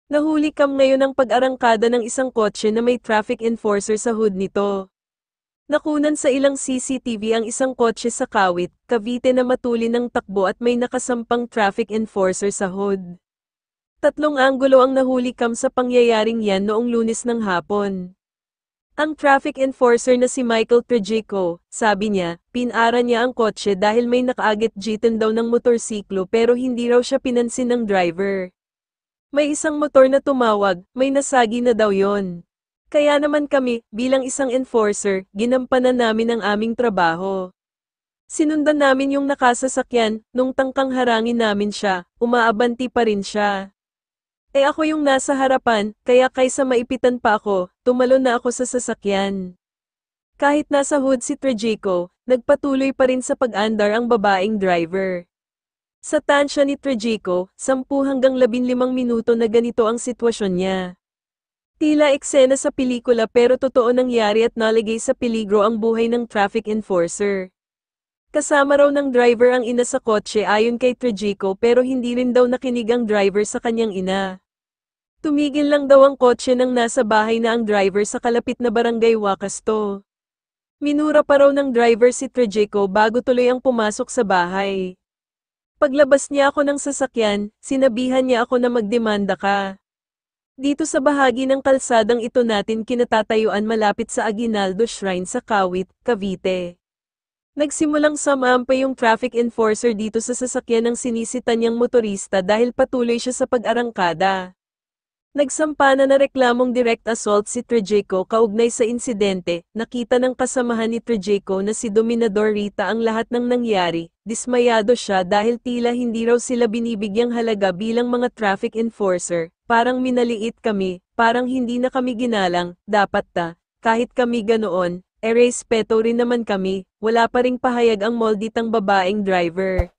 Nahuli ngayon ang pag-arangkada ng isang kotse na may traffic enforcer sa hood nito. Nakunan sa ilang CCTV ang isang kotse sa Kawit, Cavite na matuli ng takbo at may nakasampang traffic enforcer sa hood. Tatlong anggulo ang nahuli sa pangyayaring yan noong Lunes ng hapon. Ang traffic enforcer na si Michael Trejico, sabi niya, pinara niya ang kotse dahil may nakaagit jitin daw ng motorsiklo pero hindi raw siya pinansin ng driver. May isang motor na tumawag, may nasagi na daw yon. Kaya naman kami, bilang isang enforcer, ginampanan namin ang aming trabaho. Sinundan namin yung nakasasakyan, nung tangkang harangin namin siya, umaabanti pa rin siya. Ako yung nasa harapan, kaya kaysa maipitan pa ako, tumalon na ako sa sasakyan. Kahit nasa hood si Trejico, nagpatuloy pa rin sa pag-andar ang babaeng driver. Sa tansya ni Trejico, 10 hanggang 15 minuto na ganito ang sitwasyon niya. Tila eksena sa pelikula pero totoo nangyari at naligay sa peligro ang buhay ng traffic enforcer. Kasama raw ng driver ang ina sa kotse ayon kay Trejico pero hindi rin daw nakinig ang driver sa kanyang ina. Tumigil lang daw ang kotse nang nasa bahay na ang driver sa kalapit na barangay Wakasto. Minura pa raw ng driver si Trejico bago tuloy ang pumasok sa bahay. Paglabas niya ako ng sasakyan, sinabihan niya ako na magdemanda ka. Dito sa bahagi ng kalsadang ito natin kinatatayuan malapit sa Aguinaldo Shrine sa Kawit, Cavite. Nagsimulang sumampa yung traffic enforcer dito sa sasakyan ng sinisita niyang motorista dahil patuloy siya sa pag-arangkada. Nagsampa na reklamong direct assault si Trejico kaugnay sa insidente, nakita ng kasamahan ni Trejico na si Dominador Rita ang lahat ng nangyari, dismayado siya dahil tila hindi raw sila binibigyang halaga bilang mga traffic enforcer, parang minaliit kami, parang hindi na kami ginalang, dapat kahit kami ganoon, respeto rin naman kami, wala pa ring pahayag ang molditang babaeng driver.